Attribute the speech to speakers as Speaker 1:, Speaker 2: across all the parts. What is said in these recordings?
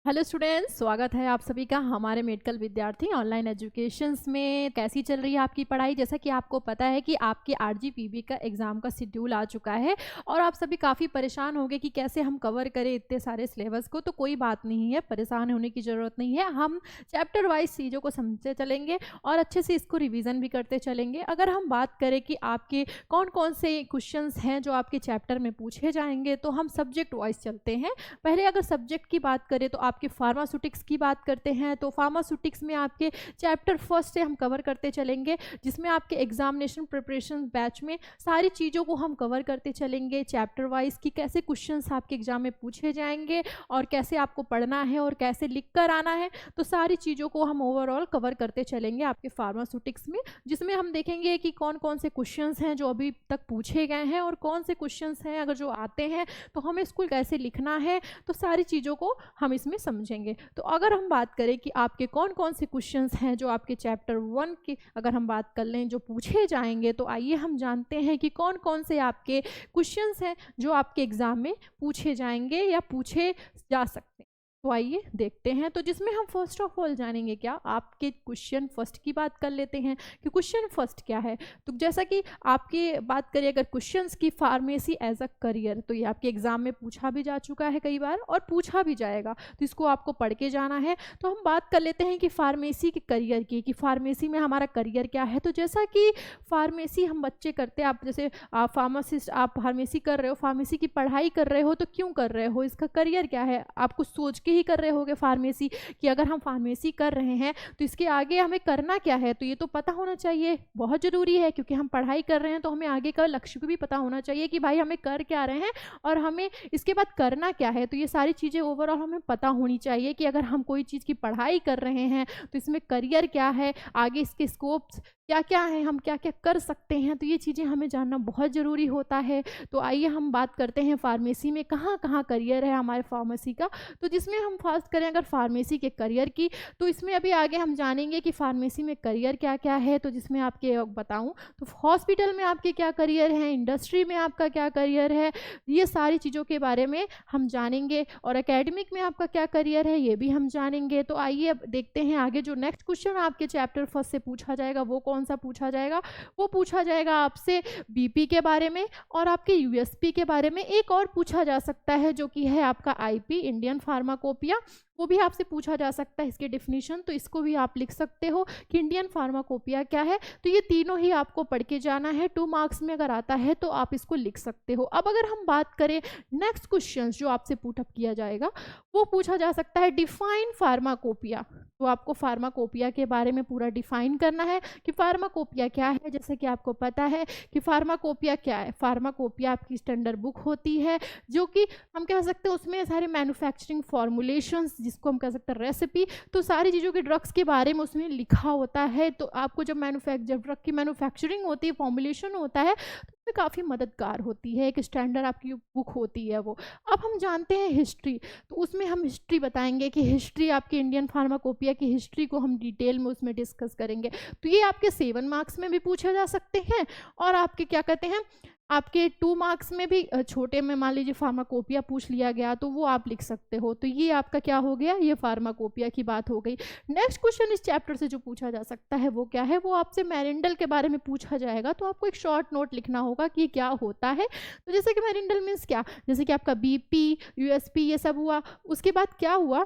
Speaker 1: Hello students, स्वागत है आप सभी का हमारे मेडिकल विद्यार्थी ऑनलाइन एजुकेशंस में। कैसी चल रही है आपकी पढ़ाई? जैसा कि आपको पता है कि आपके आरजीपीवी का एग्ज़ाम का शेड्यूल आ चुका है और आप सभी काफ़ी परेशान होंगे कि कैसे हम कवर करें इतने सारे सिलेबस को। तो कोई बात नहीं है, परेशान होने की ज़रूरत नहीं है। हम चैप्टर वाइज चीज़ों को समझते चलेंगे और अच्छे से इसको रिविज़न भी करते चलेंगे। अगर हम बात करें कि आपके कौन कौन से क्वेश्चंस हैं जो आपके चैप्टर में पूछे जाएंगे, तो हम सब्जेक्ट वाइज चलते हैं। पहले अगर सब्जेक्ट की बात करें तो आपके फार्मास्यूटिक्स की बात करते हैं, तो फार्मास्यूटिक्स में आपके चैप्टर फर्स्ट से हम कवर करते चलेंगे, जिसमें आपके एग्जामिनेशन प्रिपरेशन बैच में सारी चीज़ों को हम कवर करते चलेंगे चैप्टर वाइज कि कैसे क्वेश्चंस आपके एग्जाम में पूछे जाएंगे और कैसे आपको पढ़ना है और कैसे लिख कर आना है। तो सारी चीज़ों को हम ओवरऑल कवर करते चलेंगे आपके फार्मास्यूटिक्स में, जिसमें हम देखेंगे कि कौन कौन से क्वेश्चंस हैं जो अभी तक पूछे गए हैं और कौन से क्वेश्चंस हैं अगर जो आते हैं तो हमें इसको कैसे लिखना है। तो सारी चीज़ों को हम इसमें समझेंगे। तो अगर हम बात करें कि आपके कौन कौन से क्वेश्चंस हैं जो आपके चैप्टर 1 की अगर हम बात कर लें जो पूछे जाएंगे, तो आइए हम जानते हैं कि कौन कौन से आपके क्वेश्चंस हैं जो आपके एग्जाम में पूछे जाएंगे या पूछे जा सकते हैं। तो आइए देखते हैं। तो जिसमें हम फर्स्ट ऑफ ऑल जानेंगे क्या आपके क्वेश्चन फर्स्ट की बात कर लेते हैं कि क्वेश्चन फर्स्ट क्या है। तो जैसा कि आपकी बात करें अगर क्वेश्चंस की, फार्मेसी एज अ करियर, तो ये आपके एग्जाम में पूछा भी जा चुका है कई बार और पूछा भी जाएगा, तो इसको आपको पढ़ के जाना है। तो हम बात कर लेते हैं कि फार्मेसी के करियर की, कि फार्मेसी में हमारा करियर क्या है। तो जैसा कि फार्मेसी हम बच्चे करते हैं, आप जैसे आप फार्मासिस्ट, आप फार्मेसी कर रहे हो, फार्मेसी की पढ़ाई कर रहे हो, तो क्यों कर रहे हो, इसका करियर क्या है, आप कुछ सोच ही कर रहे होगे फार्मेसी कि अगर हम फार्मेसी कर रहे हैं तो इसके आगे हमें करना क्या है। तो ये तो पता होना चाहिए, बहुत ज़रूरी है, क्योंकि हम पढ़ाई कर रहे हैं तो हमें आगे का लक्ष्य को भी पता होना चाहिए कि भाई हमें कर क्या रहे हैं और हमें इसके बाद करना क्या है। तो ये सारी चीज़ें ओवरऑल हमें पता होनी चाहिए कि अगर हम कोई चीज़ की पढ़ाई कर रहे हैं तो इसमें करियर क्या है, आगे इसके स्कोप्स क्या क्या है, हम क्या क्या कर सकते हैं। तो ये चीज़ें हमें जानना बहुत ज़रूरी होता है। तो आइए हम बात करते हैं फार्मेसी में कहाँ कहाँ करियर है हमारे फार्मेसी का। तो जिसमें हम फर्स्ट करें अगर फार्मेसी के करियर की, तो इसमें अभी आगे हम जानेंगे कि फार्मेसी में करियर क्या क्या है। तो जिसमें आपके बताऊं तो हॉस्पिटल में आपके क्या करियर है, इंडस्ट्री में आपका क्या करियर है, ये सारी चीज़ों के बारे में हम जानेंगे। और एकेडमिक में आपका क्या करियर है ये भी हम जानेंगे। तो आइए अब देखते हैं आगे जो नेक्स्ट क्वेश्चन आपके चैप्टर फर्स्ट से पूछा जाएगा वो कौन सा पूछा जाएगा। वो पूछा जाएगा आपसे बीपी के बारे में और आपके यूएसपी के बारे में। एक और पूछा जा सकता है जो कि है आपका आईपी, इंडियन फार्माकोपिया, वो भी आपसे पूछा जा सकता है इसके डिफिनीशन। तो इसको भी आप लिख सकते हो कि इंडियन फार्माकोपिया क्या है। तो ये तीनों ही आपको पढ़ के जाना है, 2 मार्क्स में अगर आता है तो आप इसको लिख सकते हो। अब अगर हम बात करें नेक्स्ट क्वेश्चन जो आपसे पुटअप किया जाएगा, वो पूछा जा सकता है डिफाइन फार्माकोपिया। तो आपको फार्माकोपिया के बारे में पूरा डिफाइन करना है कि फार्माकोपिया क्या है। जैसे कि आपको पता है कि फार्माकोपिया क्या है, फार्माकोपिया आपकी स्टैंडर्ड बुक होती है जो कि हम कह सकते हैं उसमें सारे मैन्युफैक्चरिंग फॉर्मुलेशंस, जिसको हम कह सकते हैं रेसिपी, तो सारी चीज़ों के ड्रग्स के बारे में उसमें लिखा होता है। तो आपको जब ड्रग की मैन्युफैक्चरिंग होती है, फॉर्मुलेशन होता है, तो उसमें काफ़ी मददगार होती है, एक स्टैंडर्ड आपकी बुक होती है वो। अब हम जानते हैं हिस्ट्री, तो उसमें हम हिस्ट्री बताएंगे कि हिस्ट्री आपकी इंडियन फार्माकोपिया की हिस्ट्री को हम डिटेल में उसमें डिस्कस करेंगे। तो ये आपके 7 मार्क्स में भी पूछे जा सकते हैं और आपके क्या कहते हैं आपके 2 मार्क्स में भी छोटे में मान लीजिए फार्माकोपिया पूछ लिया गया तो वो आप लिख सकते हो। तो ये आपका क्या हो गया, ये फार्माकोपिया की बात हो गई। नेक्स्ट क्वेश्चन इस चैप्टर से जो पूछा जा सकता है वो क्या है, वो आपसे मैरिंडल के बारे में पूछा जाएगा। तो आपको एक शॉर्ट नोट लिखना होगा कि क्या होता है। तो जैसे कि मैरिंडल मीन्स क्या, जैसे कि आपका बीपी, यूएसपी ये सब हुआ, उसके बाद क्या हुआ,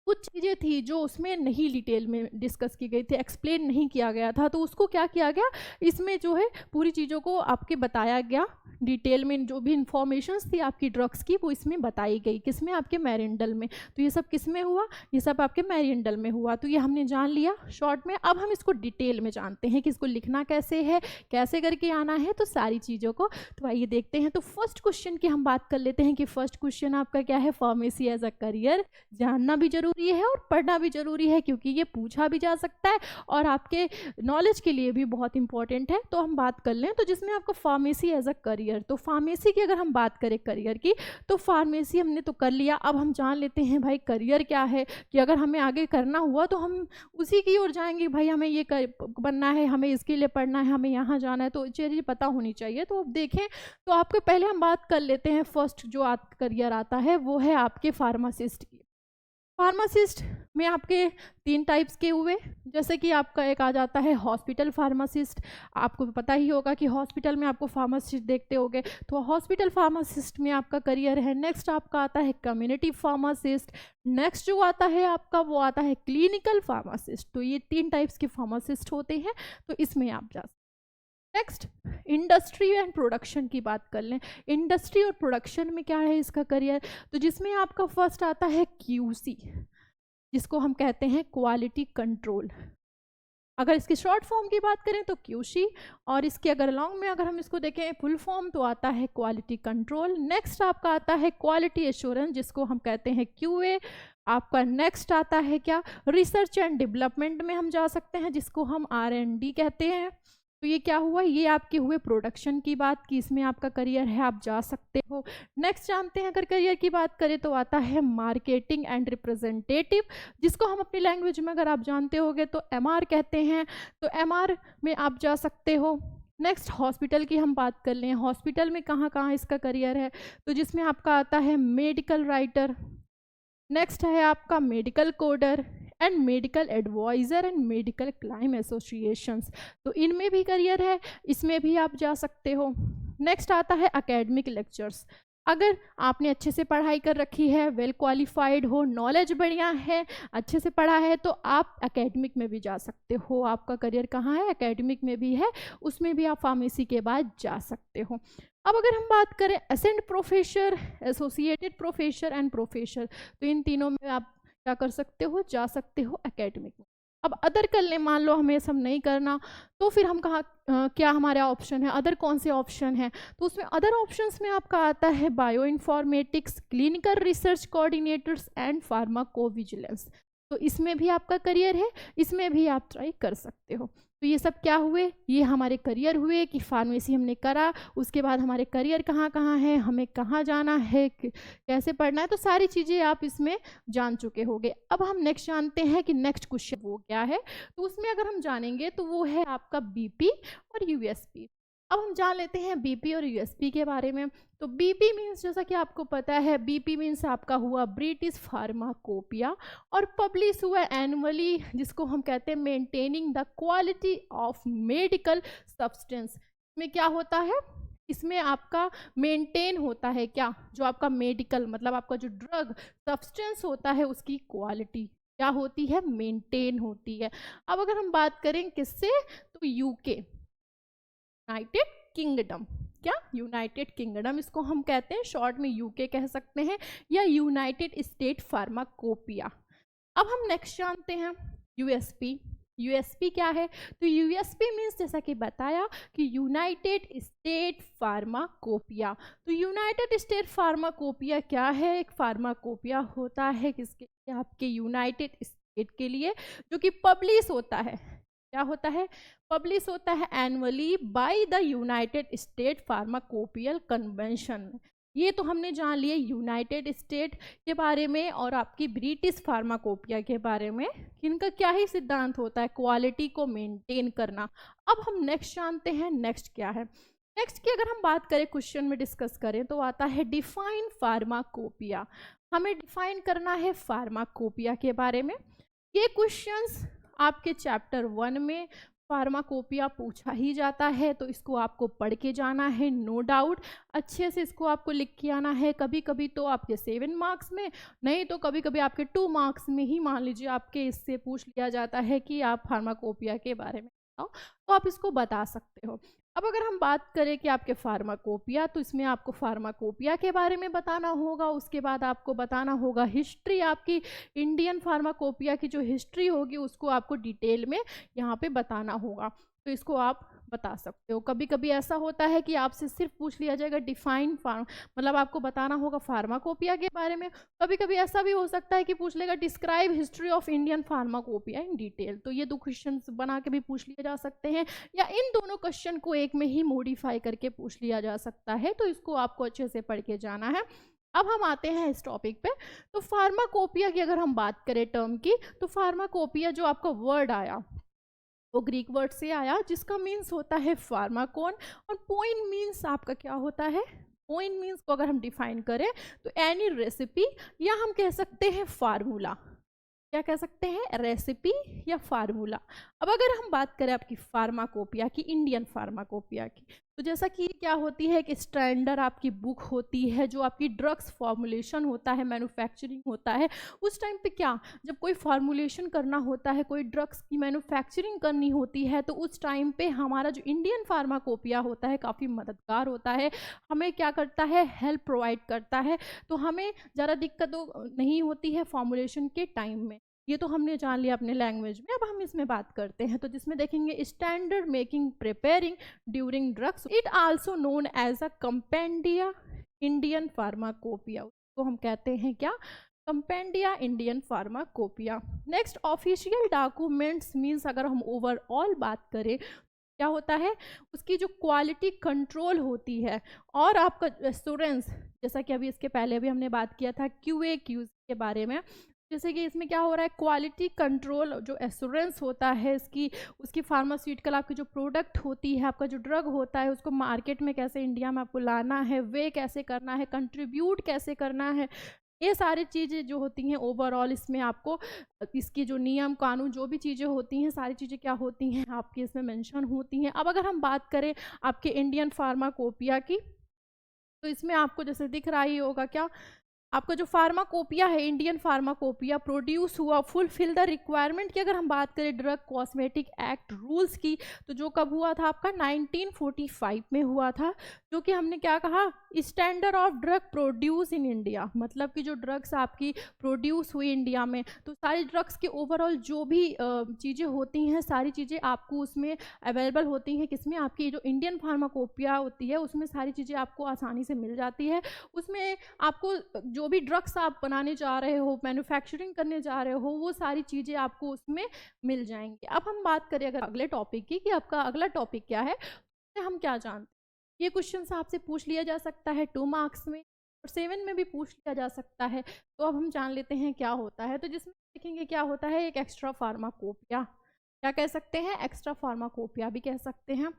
Speaker 1: कुछ चीज़ें थी जो उसमें नहीं डिटेल में डिस्कस की गई थी, एक्सप्लेन नहीं किया गया था, तो उसको क्या किया गया, इसमें जो है पूरी चीज़ों को आपके बताया गया डिटेल में। जो भी इंफॉर्मेशंस थी आपकी ड्रग्स की वो इसमें बताई गई, किसमें, आपके मैरिंडल में। तो ये सब किस में हुआ, ये सब आपके मैरिंडल में हुआ। तो ये हमने जान लिया शॉर्ट में। अब हम इसको डिटेल में जानते हैं कि इसको लिखना कैसे है, कैसे करके आना है, तो सारी चीज़ों को। तो आइए देखते हैं। तो फर्स्ट क्वेश्चन की हम बात कर लेते हैं कि फर्स्ट क्वेश्चन आपका क्या है, फार्मेसी एज अ करियर। जानना भी जरूरी है और पढ़ना भी जरूरी है क्योंकि ये पूछा भी जा सकता है और आपके नॉलेज के लिए भी बहुत इंपॉर्टेंट है। तो हम बात कर लें तो जिसमें आपका फार्मेसी एज अ करियर, तो फार्मेसी की अगर हम बात करें करियर की, तो फार्मेसी हमने तो कर लिया। अब हम जान लेते हैं भाई करियर क्या है, कि अगर हमें आगे करना हुआ तो हम उसी की ओर जाएंगे, भाई हमें ये बनना है, हमें इसके लिए पढ़ना है, हमें यहाँ जाना है, तो चीज़ें पता होनी चाहिए। तो अब देखें तो आपके पहले हम बात कर लेते हैं फर्स्ट जो करियर आता है वो है आपके फार्मासिस्ट की। फार्मासिस्ट में आपके 3 टाइप्स के हुए, जैसे कि आपका एक आ जाता है हॉस्पिटल फार्मासिस्ट। आपको पता ही होगा कि हॉस्पिटल में आपको फार्मासिस्ट देखते होंगे, तो हॉस्पिटल फार्मासिस्ट में आपका करियर है। नेक्स्ट आपका आता है कम्युनिटी फार्मासिस्ट। नेक्स्ट जो आता है आपका वो आता है क्लिनिकल फार्मासिस्ट। तो ये 3 टाइप्स के फार्मासिस्ट होते हैं, तो इसमें आप जा। नेक्स्ट इंडस्ट्री एंड प्रोडक्शन की बात कर लें। इंडस्ट्री और प्रोडक्शन में क्या है इसका करियर, तो जिसमें आपका फर्स्ट आता है क्यूसी, जिसको हम कहते हैं क्वालिटी कंट्रोल। अगर इसकी शॉर्ट फॉर्म की बात करें तो क्यूसी, और इसके अगर लॉन्ग में अगर हम इसको देखें फुल फॉर्म तो आता है क्वालिटी कंट्रोल। नेक्स्ट आपका आता है क्वालिटी एश्योरेंस, जिसको हम कहते हैं क्यूए। आपका नेक्स्ट आता है क्या, रिसर्च एंड डेवलपमेंट में हम जा सकते हैं, जिसको हम R&D कहते हैं। तो ये क्या हुआ, ये आपके हुए प्रोडक्शन की बात की, इसमें आपका करियर है, आप जा सकते हो। नेक्स्ट जानते हैं अगर करियर की बात करें तो आता है मार्केटिंग एंड रिप्रेजेंटेटिव, जिसको हम अपनी लैंग्वेज में अगर आप जानते होगे तो MR कहते हैं। तो MR में आप जा सकते हो। नेक्स्ट हॉस्पिटल की हम बात कर लें, हॉस्पिटल में कहाँ कहाँ इसका करियर है, तो जिसमें आपका आता है मेडिकल राइटर। नेक्स्ट है आपका medical coder and medical adviser and medical claim associations. तो इनमें भी करियर है, इसमें भी आप जा सकते हो। नेक्स्ट आता है एकेडमिक लेक्चर्स। अगर आपने अच्छे से पढ़ाई कर रखी है, वेल क्वालिफाइड हो, नॉलेज बढ़िया है, अच्छे से पढ़ा है, तो आप एकेडमिक में भी जा सकते हो। आपका करियर कहाँ है, एकेडमिक में भी है, उसमें भी आप फार्मेसी के बाद जा सकते हो। अब अगर हम बात करें assistant professor, associated professor and professor, तो इन तीनों में आप क्या कर सकते हो, जा सकते हो एकेडमिक में। अब अदर कर लें, मान लो हमें सब नहीं करना, तो फिर हम कहाँ क्या हमारा ऑप्शन है, अदर कौन से ऑप्शन है, तो उसमें अदर ऑप्शंस में आपका आता है bio informatics, clinical research coordinators and pharmacovigilance. तो इसमें भी आपका करियर है, इसमें भी आप ट्राई कर सकते हो। तो ये सब क्या हुए, ये हमारे करियर हुए कि फार्मेसी हमने करा, उसके बाद हमारे करियर कहाँ कहाँ है, हमें कहाँ जाना है, कैसे पढ़ना है, तो सारी चीज़ें आप इसमें जान चुके होंगे। अब हम नेक्स्ट जानते हैं कि नेक्स्ट क्वेश्चन वो क्या है, तो उसमें अगर हम जानेंगे तो वो है आपका BP और USP। अब हम जान लेते हैं BP और USP के बारे में। तो BP मीन्स, जैसा कि आपको पता है, BP मीन्स आपका हुआ ब्रिटिश फार्माकोपिया, और पब्लिश हुआ एनुअली, जिसको हम कहते हैं maintaining the quality of medical substance. इसमें क्या होता है, इसमें आपका मेंटेन होता है क्या, जो आपका मेडिकल मतलब आपका जो ड्रग सब्सटेंस होता है उसकी क्वालिटी क्या होती है, मेंटेन होती है। अब अगर हम बात करें किससे, तो यूके, यूनाइटेड किंगडम, क्या, यूनाइटेड किंगडम इसको हम कहते हैं, शॉर्ट में यूके कह सकते हैं, या यूनाइटेड स्टेट फार्माकोपिया। अब हम नेक्स्ट जानते हैं यूएसपी। यूएसपी क्या है, तो यूएसपी मीन्स जैसा कि बताया कि यूनाइटेड स्टेट फार्माकोपिया। तो यूनाइटेड स्टेट फार्माकोपिया क्या है, एक फार्माकोपिया होता है किसके, आपके यूनाइटेड स्टेट के लिए, जो कि पब्लिश होता है, क्या होता है, पब्लिश होता है annually by the United state pharmacopoeial convention. ये तो हमने जान लिए यूनाइटेड स्टेट के बारे में और आपकी ब्रिटिश फार्माकोपिया के बारे में, इनका क्या ही सिद्धांत होता है, क्वालिटी को मेंटेन करना। अब हम नेक्स्ट जानते हैं, नेक्स्ट क्या है। नेक्स्ट की अगर हम बात करें, क्वेश्चन में डिस्कस करें, तो आता है डिफाइन फार्माकोपिया। हमें डिफाइन करना है फार्माकोपिया के बारे में। ये क्वेश्चंस आपके चैप्टर 1 में फार्माकोपिया पूछा ही जाता है, तो इसको आपको पढ़ के जाना है, नो डाउट अच्छे से इसको आपको लिख के आना है। कभी कभी तो आपके 7 मार्क्स में, नहीं तो कभी कभी आपके 2 मार्क्स में ही मान लीजिए आपके इससे पूछ लिया जाता है कि आप फार्माकोपिया के बारे में बताओ, तो आप इसको बता सकते हो। अब अगर हम बात करें कि आपके फार्माकोपिया, तो इसमें आपको फार्माकोपिया के बारे में बताना होगा, उसके बाद आपको बताना होगा हिस्ट्री, आपकी इंडियन फार्माकोपिया की जो हिस्ट्री होगी उसको आपको डिटेल में यहाँ पे बताना होगा, तो इसको आप बता सकते हो। कभी कभी ऐसा होता है कि आपसे सिर्फ पूछ लिया जाएगा डिफाइन फार्म, मतलब आपको बताना होगा फार्माकोपिया के बारे में। कभी कभी ऐसा भी हो सकता है कि पूछ लेगा describe history of Indian pharmacopoeia in detail, तो ये 2 क्वेश्चन बना के भी पूछ लिए जा सकते हैं, या इन दोनों क्वेश्चन को एक में ही मॉडिफाई करके पूछ लिया जा सकता है, तो इसको आपको अच्छे से पढ़ के जाना है। अब हम आते हैं इस टॉपिक पे। तो फार्माकोपिया की अगर हम बात करें टर्म की, तो फार्माकोपिया जो आपका वर्ड आया वो ग्रीक वर्ड से आया, जिसका मीन्स होता है फार्माकोन, और पोइन मीन्स आपका क्या होता है, ओइन मीन्स को अगर हम डिफाइन करें तो एनी रेसिपी, या हम कह सकते हैं फार्मूला। क्या कह सकते हैं? रेसिपी या फार्मूला। अब अगर हम बात करें आपकी फार्माकोपिया की, इंडियन फार्माकोपिया की, तो जैसा कि क्या होती है कि स्टैंडर्ड आपकी बुक होती है जो आपकी ड्रग्स फॉर्मुलेशन होता है, मैन्युफैक्चरिंग होता है। उस टाइम पे क्या, जब कोई फॉर्मुलेशन करना होता है, कोई ड्रग्स की मैन्युफैक्चरिंग करनी होती है, तो उस टाइम पे हमारा जो इंडियन फार्माकोपिया होता है काफ़ी मददगार होता है, हमें क्या करता है, हेल्प प्रोवाइड करता है। तो हमें ज़्यादा दिक्कत नहीं होती है फॉर्मुलेशन के टाइम में। ये तो हमने जान लिया अपने लैंग्वेज में। अब हम इसमें बात करते हैं, तो जिसमें देखेंगे standard making preparing during drugs, it also known as a compendia Indian pharmacopoeia. उसको हम कहते हैं क्या? Compendia Indian pharmacopoeia. Next, official documents means अगर हम ओवरऑल बात करें क्या होता है, उसकी जो क्वालिटी कंट्रोल होती है और आपका एश्योरेंस, जैसा कि अभी इसके पहले भी हमने बात किया था QA QC के बारे में, जैसे कि इसमें क्या हो रहा है, क्वालिटी कंट्रोल जो एश्योरेंस होता है इसकी, उसकी फार्मास्यूटिकल आपकी जो प्रोडक्ट होती है, आपका जो ड्रग होता है, उसको मार्केट में कैसे इंडिया में आपको लाना है, वे कैसे करना है, कंट्रीब्यूट कैसे करना है, ये सारी चीज़ें जो होती हैं ओवरऑल इसमें आपको, इसकी जो नियम कानून जो भी चीज़ें होती हैं, सारी चीज़ें क्या होती हैं आपकी इसमें मेंशन होती हैं। अब अगर हम बात करें आपके इंडियन फार्माकोपिया की, तो इसमें आपको जैसे दिख रहा ही होगा क्या, आपका जो फार्माकोपिया है, इंडियन फार्माकोपिया प्रोड्यूस हुआ, फुलफिल द रिक्वायरमेंट की। अगर हम बात करें ड्रग कॉस्मेटिक एक्ट रूल्स की, तो जो कब हुआ था आपका 1945 में हुआ था, जो कि हमने क्या कहा, standard of drug produce in India, मतलब कि जो ड्रग्स आपकी प्रोड्यूस हुई इंडिया में, तो सारी ड्रग्स के ओवरऑल जो भी चीज़ें होती हैं, सारी चीज़ें आपको उसमें अवेलेबल होती हैं। किसमें? आपकी जो इंडियन फार्माकोपिया होती है उसमें सारी चीज़ें आपको आसानी से मिल जाती है। उसमें आपको जो भी ड्रग्स आप बनाने जा रहे हो, मैन्युफैक्चरिंग करने जा रहे हो, वो सारी चीज़ें आपको उसमें मिल जाएंगी। अब हम बात करें अगर अगले टॉपिक की, कि आपका अगला टॉपिक क्या है, तो हम क्या जानते हैं। ये क्वेश्चन आपसे पूछ लिया जा सकता है 2 मार्क्स में, और 7 में भी पूछ लिया जा सकता है। तो अब हम जान लेते हैं क्या होता है। तो जिसमें देखेंगे क्या होता है, एक एक्स्ट्रा फार्माकोपिया, क्या कह सकते हैं, एक्स्ट्रा फार्माकोपिया भी कह सकते हैं।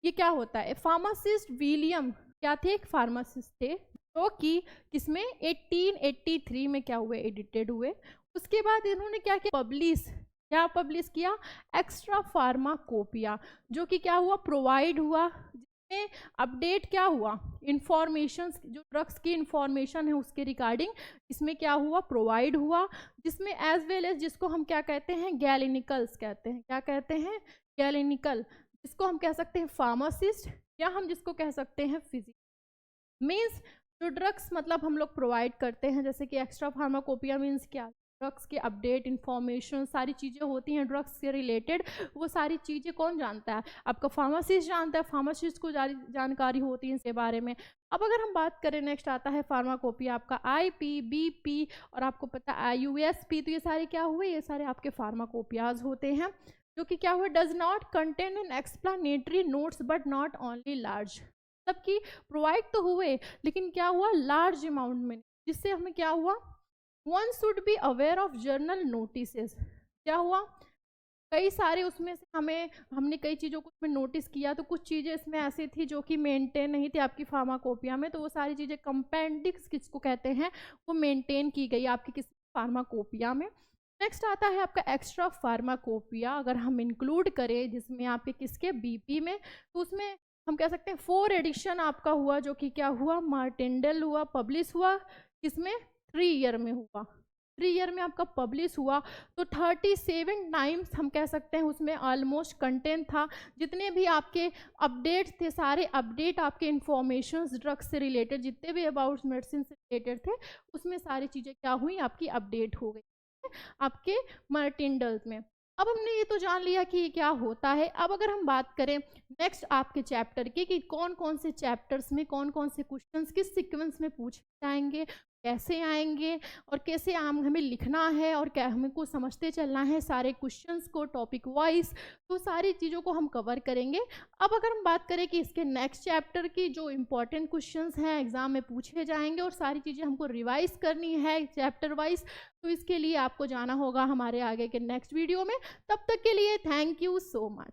Speaker 1: ये क्या होता है, फार्मासिस्ट विलियम क्या थे, एक फार्मासिस्ट थे, जो कि किसमें 1883 में क्या हुए, एडिटेड हुए। उसके बाद इन्होंने क्या किया, क्या पब्लिश किया, एक्स्ट्रा फार्माकोपिया, जो कि क्या हुआ, प्रोवाइड हुआ, जिसमें अपडेट क्या हुआ, इंफॉर्मेशन, जो ड्रग्स की इंफॉर्मेशन है उसके रिगार्डिंग इसमें क्या हुआ, प्रोवाइड हुआ, जिसमें एज वेल एज जिसको हम क्या कहते हैं, गैलेनिकल्स कहते हैं। क्या कहते हैं? गैलेनिकल, जिसको हम कह सकते हैं फार्मासिस्ट, या हम जिसको कह सकते हैं फिजिशियन। मीन्स जो ड्रग्स मतलब हम लोग प्रोवाइड करते हैं, जैसे कि एक्स्ट्रा फार्माकोपिया मीन्स क्या, ड्रग्स के अपडेट, इंफॉर्मेशन, सारी चीज़ें होती हैं ड्रग्स से रिलेटेड, वो सारी चीज़ें कौन जानता है, आपका फार्मासिस्ट जानता है, फार्मासिस्ट को जानकारी होती है इसके बारे में। अब अगर हम बात करें, नेक्स्ट आता है फार्माकोपिया आपका IP, BP और आपको पता है IUSP, तो ये सारे क्या हुए, ये सारे आपके फार्माकोपियाज होते हैं, जो कि क्या हुआ, does not contain an explanatory notes but not only large, मतलब कि प्रोवाइड तो हुए लेकिन क्या हुआ, लार्ज अमाउंट में, जिससे हमें क्या हुआ, one should be aware of journal notices. क्या हुआ, कई सारे उसमें से हमने कई चीज़ों को उसमें नोटिस किया, तो कुछ चीज़ें इसमें ऐसी थी जो कि मेंटेन नहीं थी आपकी फार्माकोपिया में, तो वो सारी चीज़ें कंपेंडिक्स किसको कहते हैं, वो मेंटेन की गई आपकी किस फार्माकोपिया में। नेक्स्ट आता है आपका एक्स्ट्रा फार्माकोपिया, अगर हम इंक्लूड करें जिसमें आपके किसके, BP में, तो उसमें हम कह सकते हैं 4 एडिशन आपका हुआ, जो कि क्या हुआ, मार्टिनडेल हुआ, पब्लिश हुआ, किसमें, 3 ईयर में हुआ, 3 ईयर में आपका पब्लिश हुआ। तो 37 टाइम्स हम कह सकते हैं उसमें ऑलमोस्ट कंटेंट था, जितने भी आपके अपडेट्स थे, सारे अपडेट आपके इंफॉर्मेशंस ड्रग्स से रिलेटेड, जितने भी अबाउट मेडिसिन से रिलेटेड थे, उसमें सारी चीज़ें क्या हुई, आपकी अपडेट हो गई आपके मार्टिनडेल में। अब हमने ये तो जान लिया कि ये क्या होता है। अब अगर हम बात करें नेक्स्ट आपके चैप्टर की, कि कौन कौन से चैप्टर्स में कौन कौन से क्वेश्चंस किस सीक्वेंस में पूछे जाएंगे, कैसे आएंगे, और कैसे हमें लिखना है, और क्या हमें को समझते चलना है सारे क्वेश्चंस को टॉपिक वाइज, तो सारी चीज़ों को हम कवर करेंगे। अब अगर हम बात करें कि इसके नेक्स्ट चैप्टर की जो इम्पोर्टेंट क्वेश्चंस हैं एग्जाम में पूछे जाएंगे, और सारी चीज़ें हमको रिवाइज करनी है चैप्टर वाइज, तो इसके लिए आपको जाना होगा हमारे आगे के नेक्स्ट वीडियो में। तब तक के लिए थैंक यू सो मच।